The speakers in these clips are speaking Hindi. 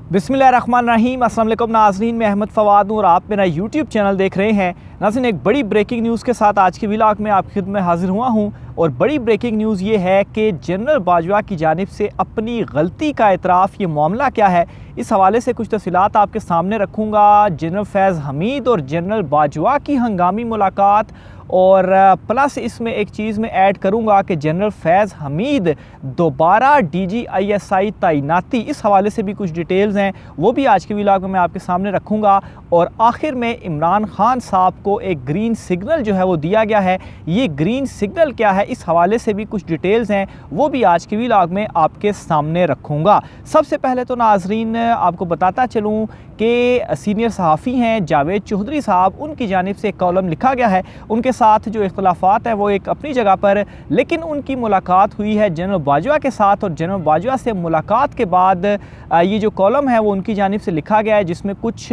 बिस्मिल्लाहिर्रहमानिर्रहीम। अस्सलाम वालेकुम नाज़रीन, मैं अहमद फ़वाद हूँ और आप मेरा यूट्यूब चैनल देख रहे हैं। नाज़रीन, एक बड़ी ब्रेकिंग न्यूज़ के साथ आज के व्लॉग में आपकी खिदमत में हाजिर हुआ हूँ और बड़ी ब्रेकिंग न्यूज़ ये है कि जनरल बाजवा की जानिब से अपनी गलती का एतराफ़, ये मामला क्या है, इस हवाले से कुछ तफ़सीलात आपके सामने रखूँगा। जनरल फैज़ हमीद और जनरल बाजवा की हंगामी मुलाकात और प्लस इसमें एक चीज़ मैं ऐड करूंगा कि जनरल फैज़ हमीद दोबारा DGISI तैनाती, इस हवाले से भी कुछ डिटेल्स हैं, वो भी आज के व्लॉग में मैं आपके सामने रखूंगा। और आखिर में इमरान खान साहब को एक ग्रीन सिग्नल जो है वो दिया गया है। ये ग्रीन सिग्नल क्या है, इस हवाले से भी कुछ डिटेल्स हैं, वो भी आज के व्लॉग में आपके सामने रखूँगा। सबसे पहले तो नाज़रीन आपको बताता चलूँ कि सीनियर सहाफ़ी हैं जावेद चौधरी साहब, उनकी जानिब से एक कॉलम लिखा गया है। उनके साथ जो इख्तलाफात है वो एक अपनी जगह पर, लेकिन उनकी मुलाकात हुई है जनरल बाजवा के साथ और जनरल बाजवा से मुलाकात के बाद ये जो कॉलम है वो उनकी जानिब से लिखा गया है, जिसमें कुछ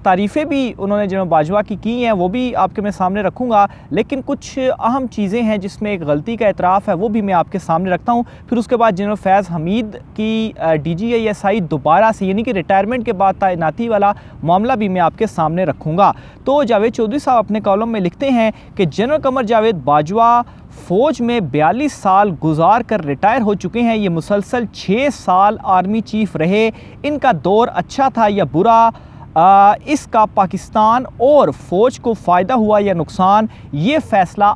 तारीफ़ें भी उन्होंने जनरल बाजवा की हैं, वो भी आपके मैं सामने रखूँगा। लेकिन कुछ अहम चीज़ें हैं जिसमें एक गलती का एतराफ़ है, वो भी मैं आपके सामने रखता हूँ। फिर उसके बाद जनरल फैज़ हमीद की DGISI दोबारा से यानी कि रिटायरमेंट के बाद तैनाती वाला मामला भी मैं आपके सामने रखूँगा। तो जावेद चौधरी साहब अपने कॉलम में लिखते हैं कि जनरल कमर जावेद बाजवा फ़ौज में 42 साल गुजार कर रिटायर हो चुके हैं। ये मुसलसल 6 साल आर्मी चीफ़ रहे। इनका दौर अच्छा था या बुरा, इसका पाकिस्तान और फ़ौज को फ़ायदा हुआ या नुकसान, ये फ़ैसला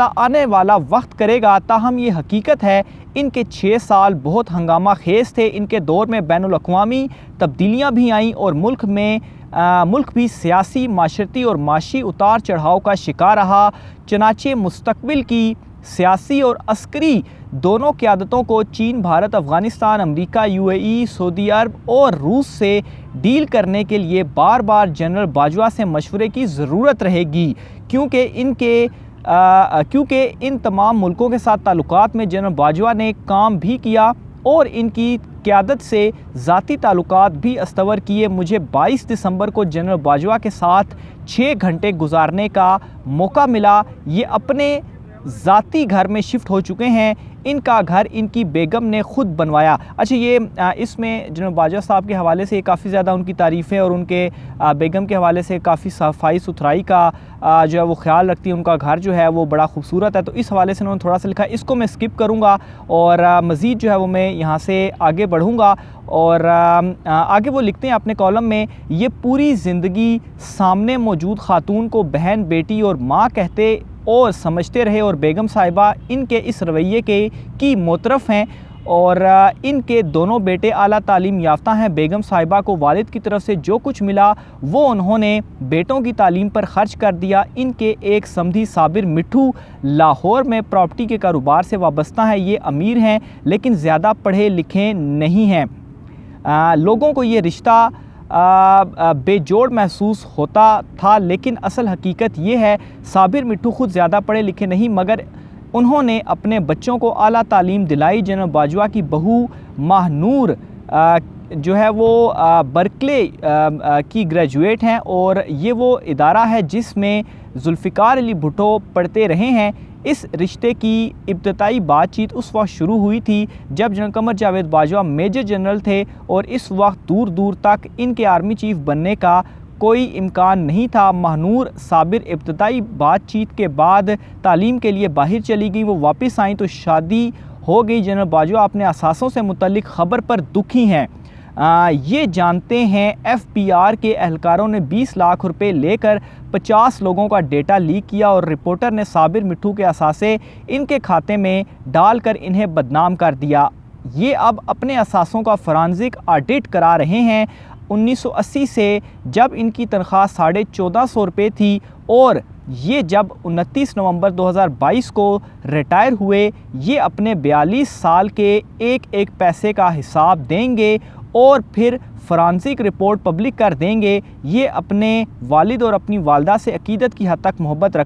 आने वाला वक्त करेगा। ताहम ये हकीकत है इनके 6 साल बहुत हंगामा खेज़ थे। इनके दौर में बैनुल-अक़वामी तब्दीलियाँ भी आईं और मुल्क भी सियासी, माशरती और माशी उतार चढ़ाव का शिकार रहा। चनाचे मुस्तकबिल की सियासी और अस्करी दोनों क़यादतों को चीन, भारत, अफ़गानिस्तान, अमेरिका, UAE, सऊदी अरब और रूस से डील करने के लिए बार बार जनरल बाजवा से मशवरे की ज़रूरत रहेगी, क्योंकि इन तमाम मुल्कों के साथ ताल्लुकात में जनरल बाजवा ने काम भी किया और इनकी क़यादत से ज़ाती ताल्लुकात भी अस्तवर किए। मुझे 22 दिसंबर को जनरल बाजवा के साथ 6 घंटे गुजारने का मौका मिला। ये अपने ज़ाती घर में शिफ्ट हो चुके हैं। इनका घर इनकी बेगम ने ख़ुद बनवाया। अच्छा, ये इसमें जनरल बाजवा साहब के हवाले से काफ़ी ज़्यादा उनकी तारीफ़ें और उनके बेगम के हवाले से काफ़ी सफाई सुथराई का जो है वो ख़्याल रखती है। उनका घर जो है वो बड़ा खूबसूरत है, तो इस हवाले से उन्होंने थोड़ा सा लिखा, इसको मैं स्किप करूँगा और मज़ीद जो है वो मैं यहाँ से आगे बढ़ूँगा। और आगे वो लिखते हैं अपने कॉलम में, ये पूरी ज़िंदगी सामने मौजूद ख़ातून को बहन, बेटी और माँ कहते और समझते रहे और बेगम साहिबा इनके इस रवैये की मोतरफ़ हैं और इनके दोनों बेटे आला तालीम याफ्ता हैं। बेगम साहिबा को वालिद की तरफ से जो कुछ मिला वो उन्होंने बेटों की तालीम पर ख़र्च कर दिया। इनके एक समधी साबिर मिट्ठू लाहौर में प्रॉपर्टी के कारोबार से वाबस्ता है। ये अमीर हैं लेकिन ज़्यादा पढ़े लिखे नहीं हैं। लोगों को ये रिश्ता बेजोड़ महसूस होता था, लेकिन असल हकीकत ये है साबिर मिट्ठू खुद ज़्यादा पढ़े लिखे नहीं, मगर उन्होंने अपने बच्चों को आला तालीम दिलाई। जनरल बाजवा की बहू महानूर जो है वो बर्कले की ग्रेजुएट हैं और ये वो इदारा है जिसमें जुल्फ़िकार अली भुट्टो पढ़ते रहे हैं। इस रिश्ते की इब्तदाई बातचीत उस वक्त शुरू हुई थी जब general Qamar Javed Bajwa major general थे और इस वक्त दूर दूर तक इनके आर्मी चीफ़ बनने का कोई इम्कान नहीं था। महानूर साबिर इब्तदाई बातचीत के बाद तालीम के लिए बाहर चली गई। वो वापस आई तो शादी हो गई। जनरल बाजवा अपने असासों से मुतल्लिक ख़बर पर दुखी हैं। ये जानते हैं FBR के एहलकारों ने 20 लाख रुपए लेकर 50 लोगों का डेटा लीक किया और रिपोर्टर ने साबिर मिट्ठू के असासे इनके खाते में डालकर इन्हें बदनाम कर दिया। ये अब अपने असासों का फॉरेंसिक ऑडिट करा रहे हैं। 1980 से जब इनकी तनख्वाह 1450 रुपये थी और ये जब 29 नवंबर 2022 को रिटायर हुए, ये अपने 42 साल के एक एक पैसे का हिसाब देंगे और फिर फॉरेंसिक रिपोर्ट पब्लिक कर देंगे। ये अपने वालिद और अपनी वालदा से अकीदत की हद तक मोहब्बत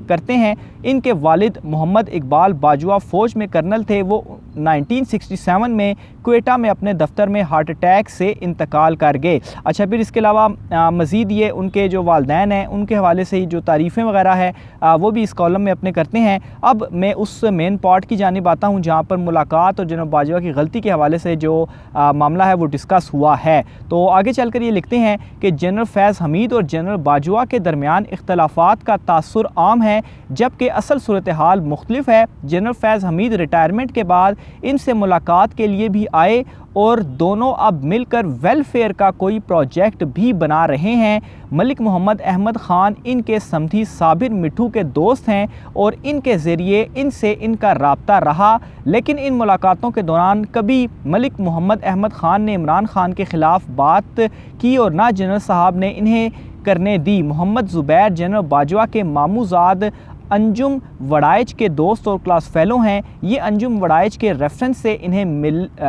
करते हैं। इनके वालिद मोहम्मद इकबाल बाजवा फ़ौज में कर्नल थे। वो 1967 में क्वेटा में अपने दफ्तर में हार्ट अटैक से इंतकाल कर गए। अच्छा, फिर इसके अलावा मज़ीद ये उनके जो वालदैन हैं उनके हवाले से जो तारीफ़ें वगैरह है वो भी इस कॉलम में अपने करते हैं। अब मैं उस मेन पार्ट की जानिब आता हूँ जहाँ पर मुलाकात और जनरल बाजवा की गलती के हवाले से जो मामला है वो डिस्कस हुआ है। तो आगे चल कर ये लिखते हैं कि जनरल फैज़ हमीद और जनरल बाजवा के दरमियान इख्तलाफात का तासुर आम है, जबकि असल सूरत हाल मुख्तलिफ है। जनरल फैज़ हमीद रिटायरमेंट के बाद इनसे मुलाकात के लिए भी आए और दोनों अब मिलकर वेलफेयर का कोई प्रोजेक्ट भी बना रहे हैं। मलिक मोहम्मद अहमद ख़ान इनके समधी साबिर मिठू के दोस्त हैं और इनके ज़रिए इनसे इनका राब्ता रहा, लेकिन इन मुलाकातों के दौरान कभी मलिक मोहम्मद अहमद ख़ान ने इमरान ख़ान के ख़िलाफ़ बात की और ना जनरल साहब ने इन्हें करने दी। मोहम्मद ज़ुबैर जनरल बाजवा के मामूज़ाद अंजुम वड़ाइच के दोस्त और क्लास फेलो हैं। ये अंजुम वड़ाइच के रेफरेंस से इन्हें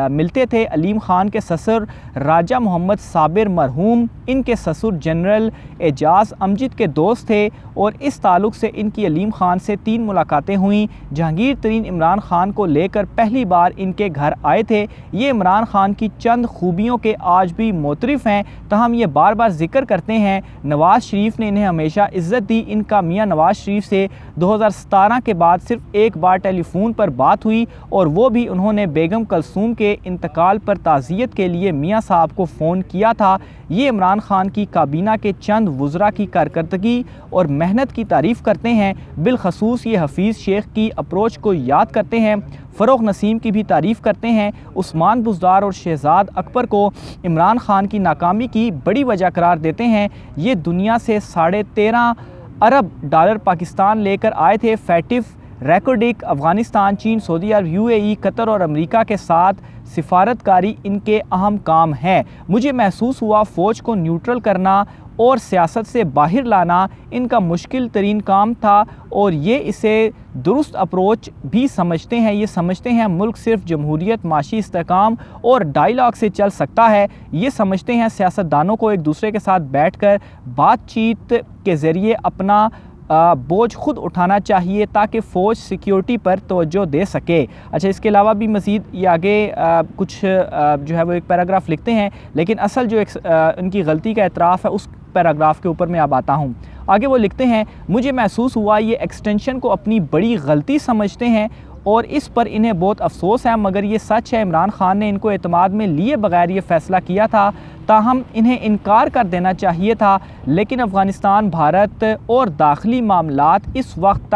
मिलते थे। अलीम ख़ान के ससुर राजा मोहम्मद साबिर मरहूम इनके ससुर जनरल एजाज़ अमजद के दोस्त थे और इस ताल्लुक़ से इनकी अलीम ख़ान से 3 मुलाकातें हुईं। जहांगीर तरीन इमरान ख़ान को लेकर पहली बार इनके घर आए थे। ये इमरान ख़ान की चंद खूबियों के आज भी मोतरिफ़ हैं, तहम ये बार बार जिक्र करते हैं। नवाज़ शरीफ ने इन्हें हमेशा इज़्ज़त दी। इनका मियाँ नवाज़ शरीफ से 2017 के बाद सिर्फ एक बार टेलीफोन पर बात हुई और वो भी उन्होंने बेगम कलसूम के इंतकाल पर ताज़ियत के लिए मियाँ साहब को फ़ोन किया था। ये इमरान ख़ान की काबीना के चंद वज़रा की कारकर्दगी और मेहनत की तारीफ़ करते हैं। बिलखसूस ये हफीज़ शेख की अप्रोच को याद करते हैं। फ़रोग़ नसीम की भी तारीफ़ करते हैं। उस्मान बुज़दार और शहज़ाद अकबर को इमरान ख़ान की नाकामी की बड़ी वजह करार देते हैं। ये दुनिया से 13.5 अरब डॉलर पाकिस्तान लेकर आए थे। फैटिफ रैकोडिक अफ़गानिस्तान, चीन, सऊदी अरब, UAE, कतर और अमेरिका के साथ सिफारतकारी इनके अहम काम हैं। मुझे महसूस हुआ फ़ौज को न्यूट्रल करना और सियासत से बाहर लाना इनका मुश्किल तरीन काम था और ये इसे दुरुस्त अप्रोच भी समझते हैं। ये समझते हैं मुल्क सिर्फ जमहूरियत, माशी इस्तेहकाम और डायलॉग से चल सकता है। ये समझते हैं सियासतदानों को एक दूसरे के साथ बैठकर बातचीत के ज़रिए अपना बोझ खुद उठाना चाहिए ताकि फ़ौज सिक्योरिटी पर तवज्जो दे सके। अच्छा, इसके अलावा भी मज़ीद ये आगे कुछ जो है वो एक पैराग्राफ लिखते हैं, लेकिन असल जो इनकी गलती का एतराफ़ है उस पैराग्राफ के ऊपर मैं अब आता हूँ। आगे वो लिखते हैं, मुझे महसूस हुआ ये एक्सटेंशन को अपनी बड़ी गलती समझते हैं और इस पर इन्हें बहुत अफसोस है, मगर ये सच है इमरान ख़ान ने इनको एतमाद में लिए बगैर ये फ़ैसला किया था, ताहम इन्हें इनकार कर देना चाहिए था। लेकिन अफ़गानिस्तान, भारत और दाखिली मामलात इस वक्त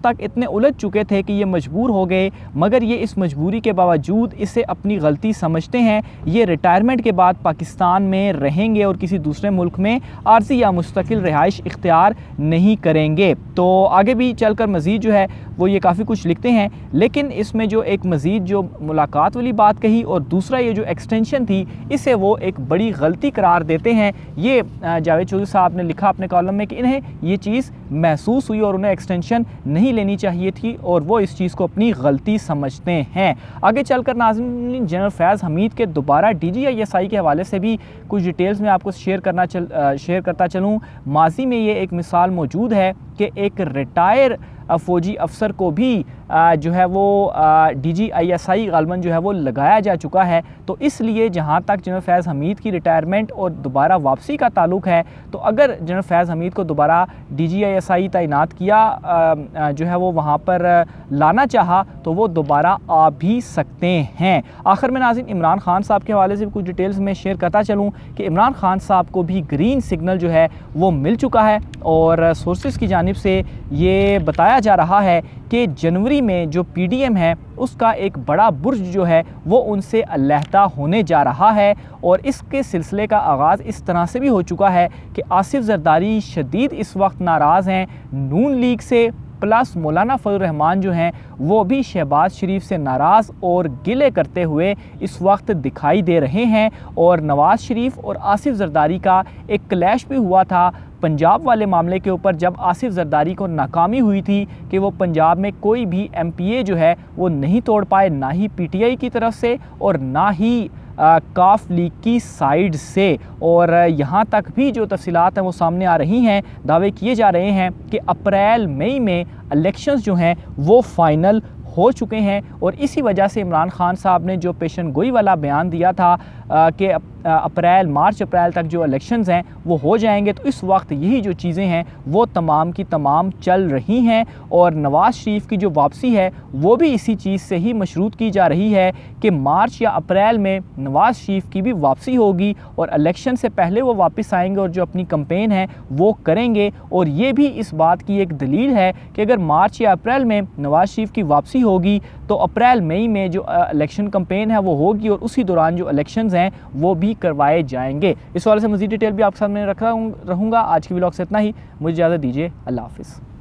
तक इतने उलझ चुके थे कि ये मजबूर हो गए, मगर ये इस मजबूरी के बावजूद इसे अपनी गलती समझते हैं। ये रिटायरमेंट के बाद पाकिस्तान में रहेंगे और किसी दूसरे मुल्क में आर्जी या मुस्तकिल रिहाइश इख्तियार नहीं करेंगे। तो आगे भी चलकर मज़ीद जो है वो ये काफ़ी कुछ लिखते हैं, लेकिन इसमें जो एक मज़ीद जो मुलाकात वाली बात कही और दूसरा ये जो एक्सटेंशन थी इसे वो एक बड़ी गलती करार देते हैं। ये जावेद चौधरी साहब ने लिखा अपने कॉलम में कि इन्हें ये चीज़ महसूस हुई और उन्हें एक्सटेंशन नहीं लेनी चाहिए थी और वो इस चीज़ को अपनी गलती समझते हैं। आगे चलकर नाज़रीन, जनरल फैज़ हमीद के दोबारा DGISI के हवाले से भी कुछ डिटेल्स में आपको शेयर करता चलूँ। माजी में ये एक मिसाल मौजूद है कि एक रिटायर फ़ौजी अफसर को भी जो है वो DGISI गालबन जो है वो लगाया जा चुका है। तो इसलिए जहाँ तक जनरल फैज़ हमीद की रिटायरमेंट और दोबारा वापसी का ताल्लुक़ है, तो अगर जनरल फैज़ हमीद को दोबारा DGISI तैनात किया जो है वो वहाँ पर लाना चाहा तो वो दोबारा आ भी सकते हैं। आखिर में नाज़रीन, इमरान ख़ान साहब के हवाले से भी कुछ डिटेल्स में शेयर करता चलूँ कि इमरान ख़ान साहब को भी ग्रीन सिग्नल जो है वो मिल चुका है और सोर्सेस की जानिब से ये बताया जा रहा है कि जनवरी में जो PDM है उसका एक बड़ा बुर्ज जो है वो उनसे अलहदा होने जा रहा है और इसके सिलसिले का आगाज़ इस तरह से भी हो चुका है कि आसिफ ज़रदारी शदीद इस वक्त नाराज़ हैं नून लीग से, प्लस मौलाना फजल रहमान जो हैं वो भी शहबाज शरीफ से नाराज़ और गिले करते हुए इस वक्त दिखाई दे रहे हैं। और नवाज़ शरीफ और आसिफ ज़रदारी का एक क्लैश भी हुआ था, पंजाब वाले मामले के ऊपर जब आसिफ जरदारी को नाकामी हुई थी कि वो पंजाब में कोई भी MPA जो है वो नहीं तोड़ पाए, ना ही PTI की तरफ से और ना ही काफ लीग की साइड से। और यहाँ तक भी जो तफसीलात हैं वो सामने आ रही हैं, दावे किए जा रहे हैं कि अप्रैल मई में इलेक्शंस जो हैं वो फाइनल हो चुके हैं। और इसी वजह से इमरान खान साहब ने जो पेशन गोई वाला बयान दिया था कि मार्च अप्रैल तक जो इलेक्शंस हैं वो हो जाएंगे, तो इस वक्त यही जो चीज़ें हैं वो तमाम की तमाम चल रही हैं। और नवाज़ शरीफ की जो वापसी है वो भी इसी चीज़ से ही मशरूत की जा रही है कि मार्च या अप्रैल में नवाज़ शरीफ की भी वापसी होगी और इलेक्शन से पहले वो वापस आएंगे और जो अपनी कैंपेन है वो करेंगे। और ये भी इस बात की एक दलील है कि अगर मार्च या अप्रैल में नवाज़ शरीफ की वापसी होगी तो अप्रैल मई में जो इलेक्शन कैंपेन है वो होगी और उसी दौरान जो इलेक्शंस हैं वो भी करवाए जाएंगे। इस वाले से मज़ीद डिटेल भी आपके सामने रख रहूँगा। आज की व्लॉग से इतना ही, मुझे इजाज़त दीजिए। अल्लाह हाफ़िज़।